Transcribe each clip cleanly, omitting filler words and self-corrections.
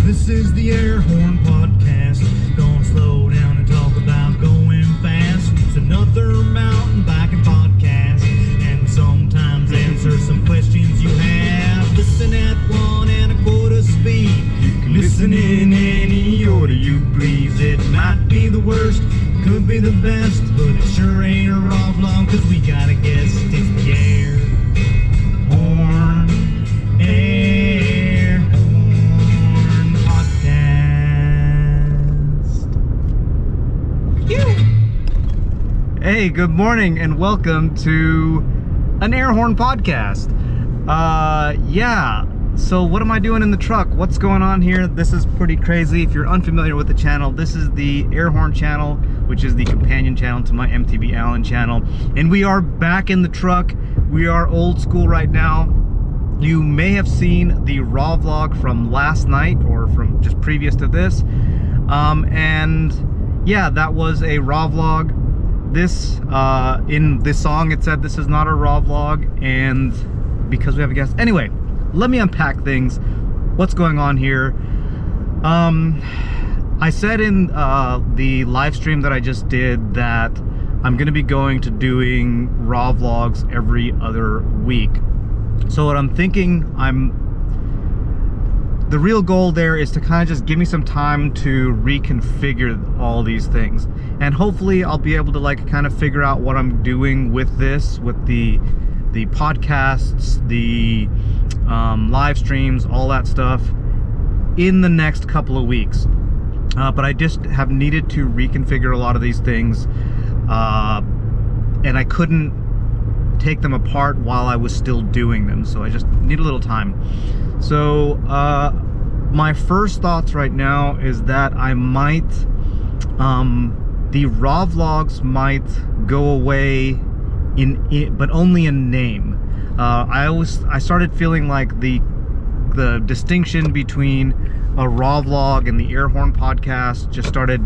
This is the Air Horn Podcast. Gonna slow down and talk about going fast. It's another mountain biking podcast, and sometimes answer some questions you have. Listen at 1.25 speed. You can listen in any order you please. It might be the worst, could be the best, but it sure ain't a raw vlog, cause we got a guest. It's the Air Horn Podcast. Hey, good morning and welcome to an Air Horn Podcast. So what am I doing in the truck? What's going on here? This is pretty crazy. If you're unfamiliar with the channel, this is the Air Horn channel, which is the companion channel to my MTB ALAN channel. And we are back in the truck. We are old school right now. You may have seen the raw vlog from last night or from just previous to this. And yeah, that was a raw vlog. This, in this song, it said this is not a raw vlog, and because we have a guest. Anyway, let me unpack things. What's going on here? I said in the live stream that I just did that I'm gonna be going to doing raw vlogs every other week. So what I'm thinking, the real goal there is to kind of just give me some time to reconfigure all these things. And hopefully I'll be able to like kind of figure out what I'm doing with this, with the podcasts, the live streams, all that stuff in the next couple of weeks. But I just have needed to reconfigure a lot of these things, and I couldn't take them apart while I was still doing them, so I just need a little time. So my first thoughts right now is that I might the raw vlogs might go away but only in name. I started feeling like the distinction between a raw vlog and the Air Horn Podcast just started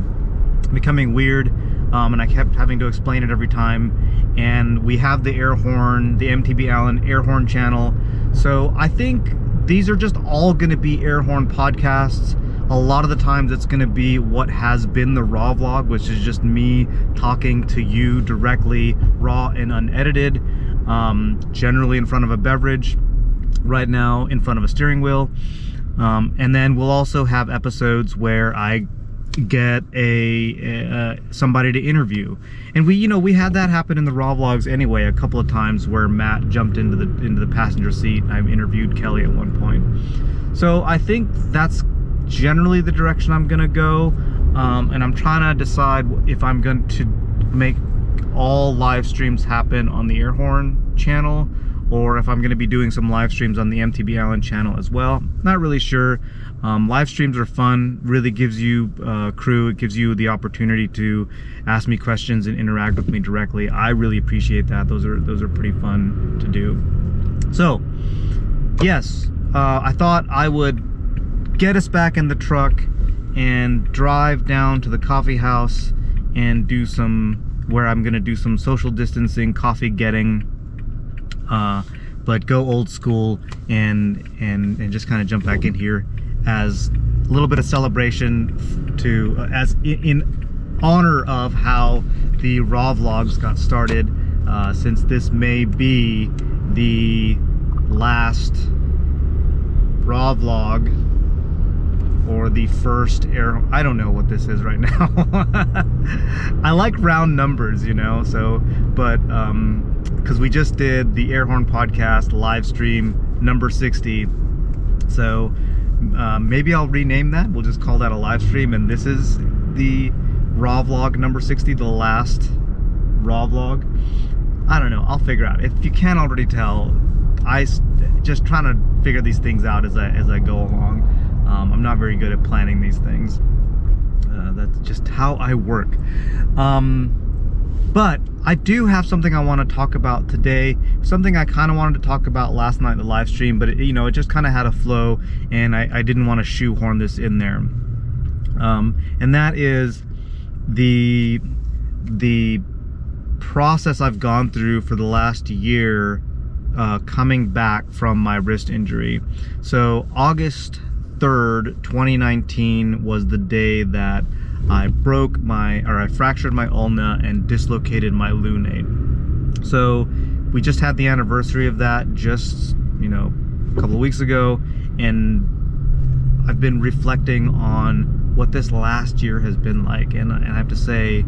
becoming weird, and I kept having to explain it every time. And we have the Air Horn, the MTB ALAN Air Horn channel, so I think these are just all going to be Air Horn Podcasts. A lot of the times it's going to be what has been the raw vlog, which is just me talking to you directly, raw and unedited, generally in front of a beverage, right now in front of a steering wheel. And then we'll also have episodes where I get somebody to interview, and we had that happen in the raw vlogs anyway a couple of times, where Matt jumped into the passenger seat and I interviewed Kelly at one point. So I think that's generally the direction I'm gonna go, and I'm trying to decide if I'm going to make all live streams happen on the Air Horn channel, or if I'm going to be doing some live streams on the MTB ALAN channel as well. Not really sure. Live streams are fun, really gives you crew, it gives you the opportunity to ask me questions and interact with me directly. I really appreciate that. Those are pretty fun to do. So yes, I thought I would get us back in the truck and drive down to the coffee house and do where I'm gonna do some social distancing, coffee getting, but go old school and just kind of jump back in here as a little bit of celebration as in honor of how the raw vlogs got started, since this may be the last raw vlog or the first I don't know what this is right now. I like round numbers, so, but because we just did the Air Horn Podcast live stream number 60, so maybe I'll rename that. We'll just call that a live stream, and this is the raw vlog number 60, the last raw vlog. I don't know, I'll figure out. If you can't already tell, I just trying to figure these things out as I go along. I'm not very good at planning these things. That's just how I work. But I do have something I want to talk about today, something I kind of wanted to talk about last night in the live stream, but it just kind of had a flow, and I didn't want to shoehorn this in there. And that is the process I've gone through for the last year, coming back from my wrist injury. So August 3rd, 2019 was the day that I fractured my ulna and dislocated my lunate. So we just had the anniversary of that just, you know, a couple of weeks ago, and I've been reflecting on what this last year has been like, and I have to say,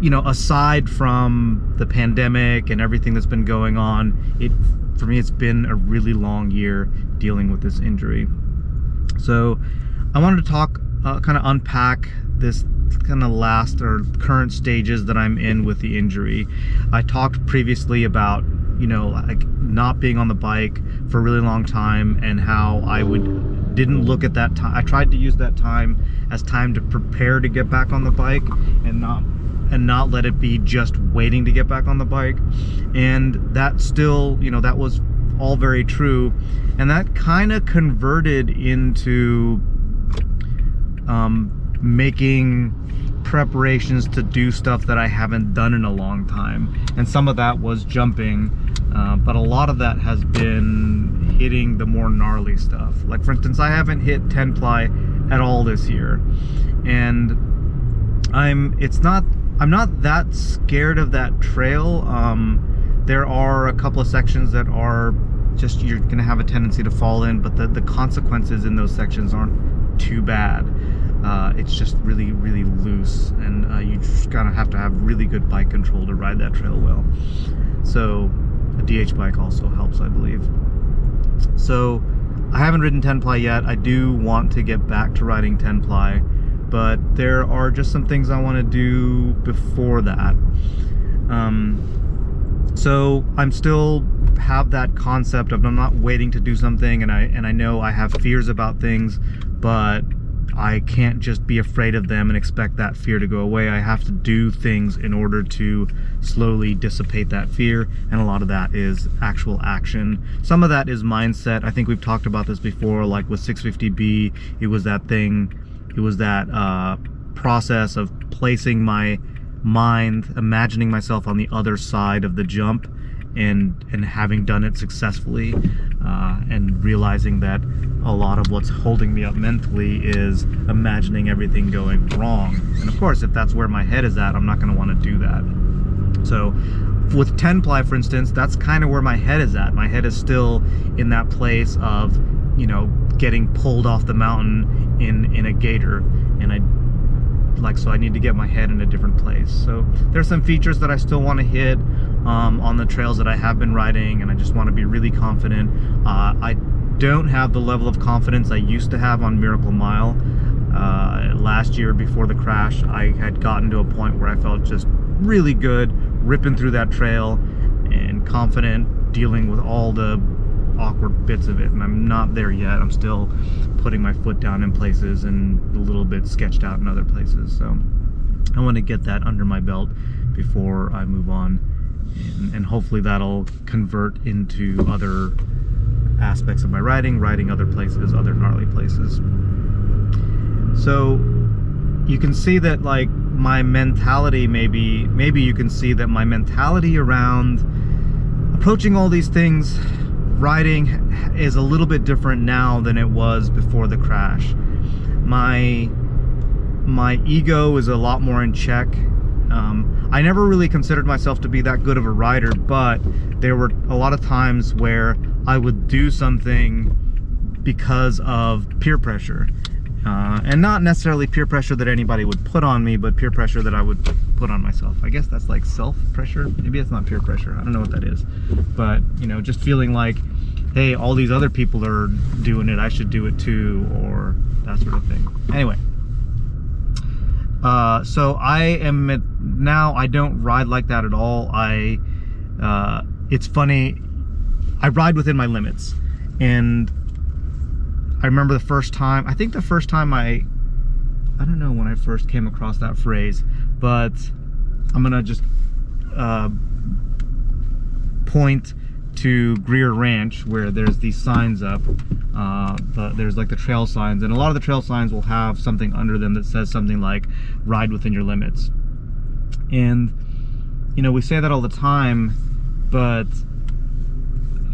you know, aside from the pandemic and everything that's been going on, for me it's been a really long year dealing with this injury. So I wanted to talk, kind of unpack this kind of last or current stages that I'm in with the injury. I talked previously about, you know, like not being on the bike for a really long time, and how I didn't look at that time. I tried to use that time as time to prepare to get back on the bike, and not let it be just waiting to get back on the bike. And that still, you know, that was all very true, and that kind of converted into making preparations to do stuff that I haven't done in a long time. And some of that was jumping, but a lot of that has been hitting the more gnarly stuff. Like, for instance, I haven't hit 10 ply at all this year, and I'm not that scared of that trail. There are a couple of sections that are just, you're gonna have a tendency to fall in, but the consequences in those sections aren't too bad. It's just really, really loose, and you just kind of have to have really good bike control to ride that trail well. So a DH bike also helps, I believe. So I haven't ridden 10 ply yet. I do want to get back to riding 10 ply, but there are just some things I want to do before that. So I'm still have that concept of, I'm not waiting to do something, and I know I have fears about things, but I can't just be afraid of them and expect that fear to go away. I have to do things in order to slowly dissipate that fear, and a lot of that is actual action. Some of that is mindset. I think we've talked about this before, like with 650B, it was that thing, it was that process of placing my mind, imagining myself on the other side of the jump, and having done it successfully, and realizing that a lot of what's holding me up mentally is imagining everything going wrong. And of course, if that's where my head is at, I'm not going to want to do that. So with 10 ply, for instance, that's kind of where my head is at. My head is still in that place of, you know, getting pulled off the mountain in a gator, and so I need to get my head in a different place. So there's some features that I still want to hit on the trails that I have been riding, and I just want to be really confident. I don't have the level of confidence I used to have on Miracle Mile. Last year before the crash, I had gotten to a point where I felt just really good ripping through that trail and confident dealing with all the awkward bits of it, and I'm not there yet. I'm still putting my foot down in places and a little bit sketched out in other places. So I want to get that under my belt before I move on, and hopefully that'll convert into other aspects of my riding other places, other gnarly places. So you can see that, like, my mentality, maybe you can see that my mentality around approaching all these things, riding, is a little bit different now than it was before the crash. My ego is a lot more in check. I never really considered myself to be that good of a rider, but there were a lot of times where I would do something because of peer pressure. And not necessarily peer pressure that anybody would put on me, but peer pressure that I would put on myself. I guess that's like self-pressure. Maybe it's not peer pressure. I don't know what that is. But, you know, just feeling like, hey, all these other people are doing it, I should do it too, or that sort of thing. Anyway. So now I don't ride like that at all. It's funny, I ride within my limits. And I remember the first time, I think the first time I don't know when I first came across that phrase, but I'm gonna just point to Greer Ranch, where there's these signs up. There's like the trail signs, and a lot of the trail signs will have something under them that says something like ride within your limits. And you know, we say that all the time, but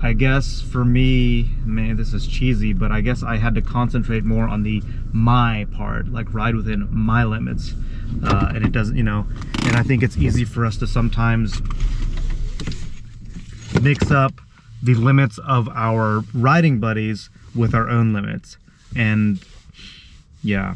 I guess for me, man, this is cheesy, but I guess I had to concentrate more on the my part, like ride within my limits. And it doesn't, and I think it's easy for us to sometimes mix up the limits of our riding buddies with our own limits. And yeah,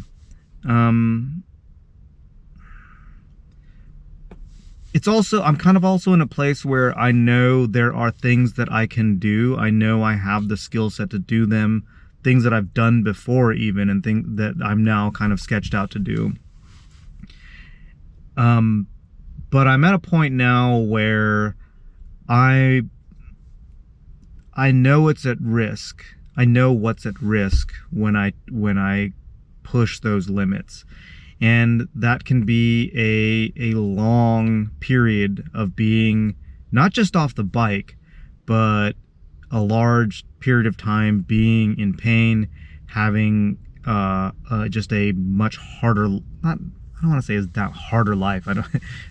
it's also, I'm kind of also in a place where I know there are things that I can do. I know I have the skill set to do them, things that I've done before even, and things that I'm now kind of sketched out to do. But I'm at a point now where I know it's at risk. I know what's at risk when I push those limits. And that can be a long period of being not just off the bike, but a large period of time being in pain, having just a much harder, I don't want to say it's that harder life.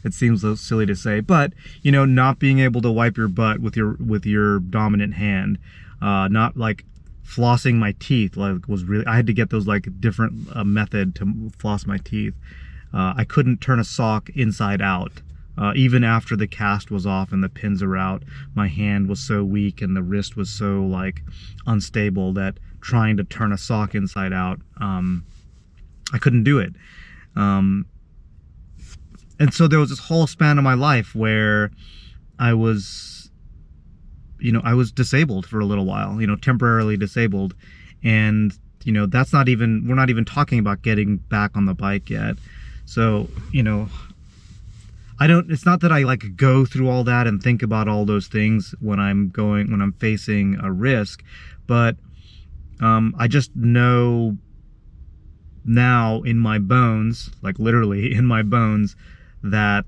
It seems so silly to say, but not being able to wipe your butt with your dominant hand, not like flossing my teeth, like was really, I had to get those like different method to floss my teeth. I couldn't turn a sock inside out. Even after the cast was off and the pins are out, my hand was so weak and the wrist was so like unstable that trying to turn a sock inside out, I couldn't do it. And so there was this whole span of my life where I was, I was disabled for a little while, temporarily disabled. And, that's not even, we're not even talking about getting back on the bike yet. So, it's not that I like go through all that and think about all those things when I'm facing a risk, but I just know now in my bones, like literally in my bones, that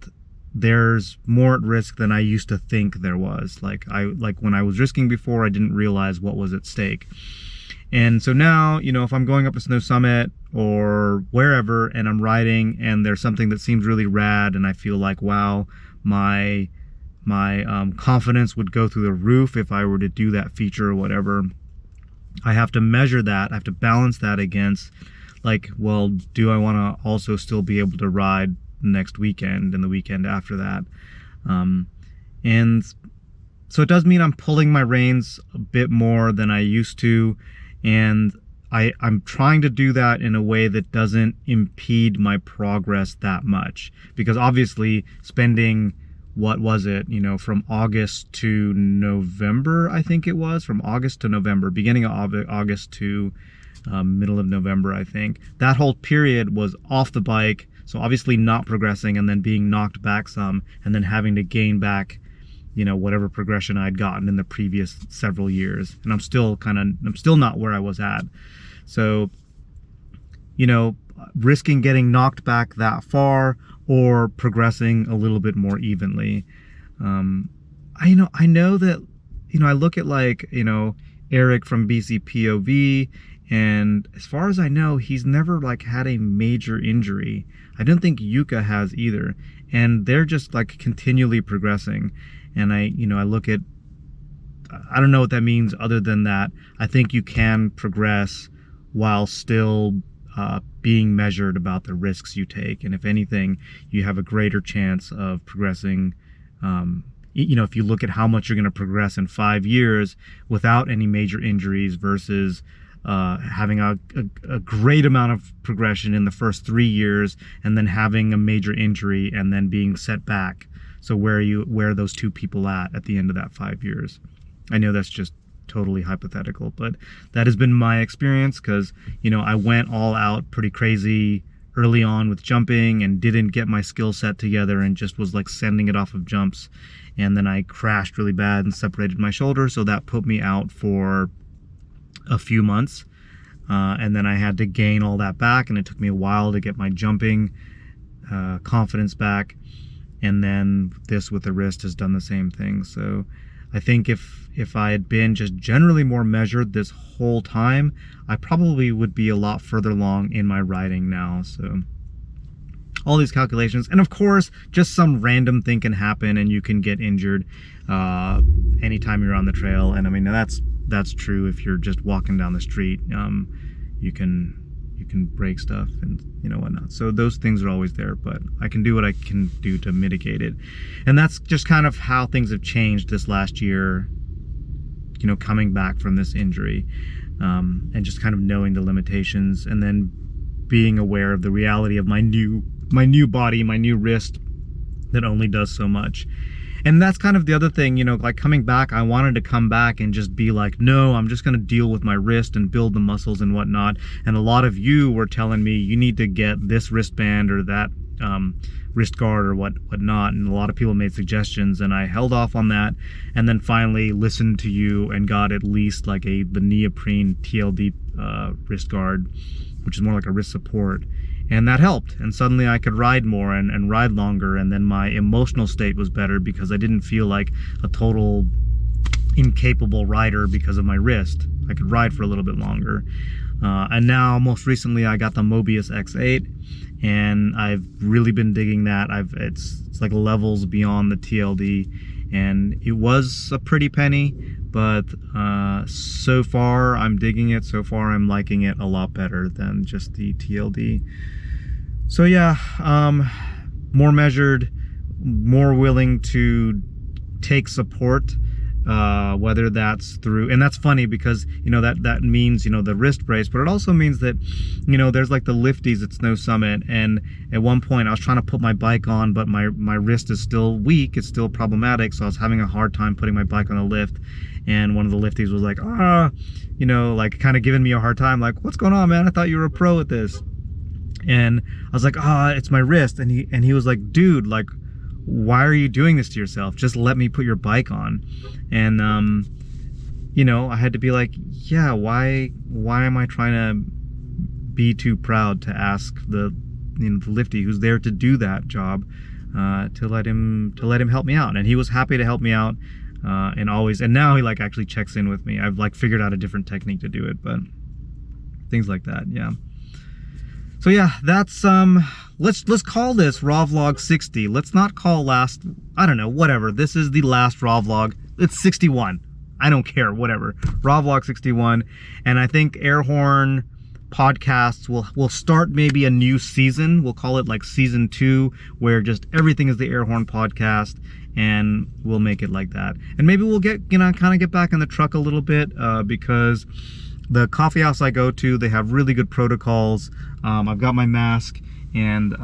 there's more at risk than I used to think there was. Like when I was risking before, I didn't realize what was at stake. And so now, if I'm going up a snow summit or wherever and I'm riding and there's something that seems really rad and I feel like, wow, my confidence would go through the roof if I were to do that feature or whatever, I have to measure that. I have to balance that against, like, well, do I want to also still be able to ride next weekend and the weekend after that? And so it does mean I'm pulling my reins a bit more than I used to, and I'm trying to do that in a way that doesn't impede my progress that much, because obviously spending, what was it, from August to November, I think it was, from August to November, beginning of August to middle of November, I think. That whole period was off the bike, so obviously not progressing, and then being knocked back some, and then having to gain back, whatever progression I'd gotten in the previous several years. And I'm still not where I was at. So, risking getting knocked back that far or progressing a little bit more evenly. I know that, I look at like, Eric from BCPOV, and as far as I know, he's never like had a major injury. I don't think Yuka has either. And they're just like continually progressing. And I look at, I don't know what that means other than that I think you can progress while still being measured about the risks you take. And if anything, you have a greater chance of progressing. If you look at how much you're going to progress in 5 years without any major injuries versus having a great amount of progression in the first 3 years and then having a major injury and then being set back. So where are those two people at the end of that 5 years? I know that's just totally hypothetical, but that has been my experience, because I went all out pretty crazy early on with jumping and didn't get my skill set together and just was like sending it off of jumps, and then I crashed really bad and separated my shoulder, so that put me out for a few months, and then I had to gain all that back, and it took me a while to get my jumping confidence back. And then this with the wrist has done the same thing. So I think if I had been just generally more measured this whole time, I probably would be a lot further along in my riding now. So all these calculations. And of course, just some random thing can happen and you can get injured anytime you're on the trail. And I mean, that's true if you're just walking down the street. You can break stuff and whatnot. So those things are always there, but I can do what I can do to mitigate it. And that's just kind of how things have changed this last year, coming back from this injury, and just kind of knowing the limitations, and then being aware of the reality of my new body, my new wrist that only does so much. And that's kind of the other thing, like coming back, I wanted to come back and just be like, no, I'm just going to deal with my wrist and build the muscles and whatnot. And a lot of you were telling me you need to get this wristband or that wrist guard or whatnot. And a lot of people made suggestions, and I held off on that. And then finally listened to you and got at least like the neoprene TLD wrist guard, which is more like a wrist support. And that helped, and suddenly I could ride more and ride longer, and then my emotional state was better because I didn't feel like a total incapable rider because of my wrist. I could ride for a little bit longer. And now, most recently, I got the Mobius X8, and I've really been digging that. It's like levels beyond the TLD, and it was a pretty penny, but so far I'm digging it. So far I'm liking it a lot better than just the TLD. So yeah, more measured, more willing to take support, whether that's through, and that's funny because that means the wrist brace, but it also means that there's like the lifties at Snow Summit, and at one point I was trying to put my bike on, but my wrist is still weak, it's still problematic, so I was having a hard time putting my bike on a lift. And one of the lifties was like, like kind of giving me a hard time, like, what's going on, man? I thought you were a pro at this. And I was like, it's my wrist. And he was like, dude, like, why are you doing this to yourself? Just let me put your bike on. And I had to be like, yeah, why am I trying to be too proud to ask the lifty who's there to do that job to let him help me out? And he was happy to help me out, and now he like actually checks in with me. I've like figured out a different technique to do it, but things like that. Yeah. So yeah, that's let's call this raw vlog 60. Let's not call last, I don't know, whatever. This is the last raw vlog. It's 61. I don't care, whatever. Raw vlog 61. And I think air horn podcasts will start maybe a new season. We'll call it like season 2, where just everything is the air horn podcast, and we'll make it like that. And maybe we'll get kind of get back in the truck a little bit, because the coffee house I go to, they have really good protocols. I've got my mask, and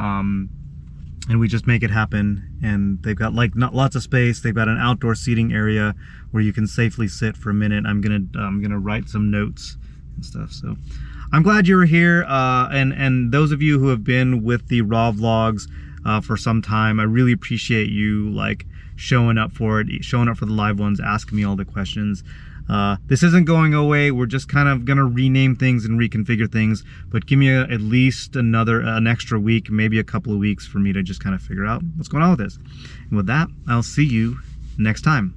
we just make it happen. And they've got like lots of space. They've got an outdoor seating area where you can safely sit for a minute. I'm gonna write some notes and stuff. So I'm glad you were here, and those of you who have been with the raw vlogs for some time, I really appreciate you like showing up for it, showing up for the live ones, asking me all the questions. This isn't going away. We're just kind of gonna rename things and reconfigure things, but give me at least an extra week, maybe a couple of weeks, for me to just kind of figure out what's going on with this. And with that, I'll see you next time.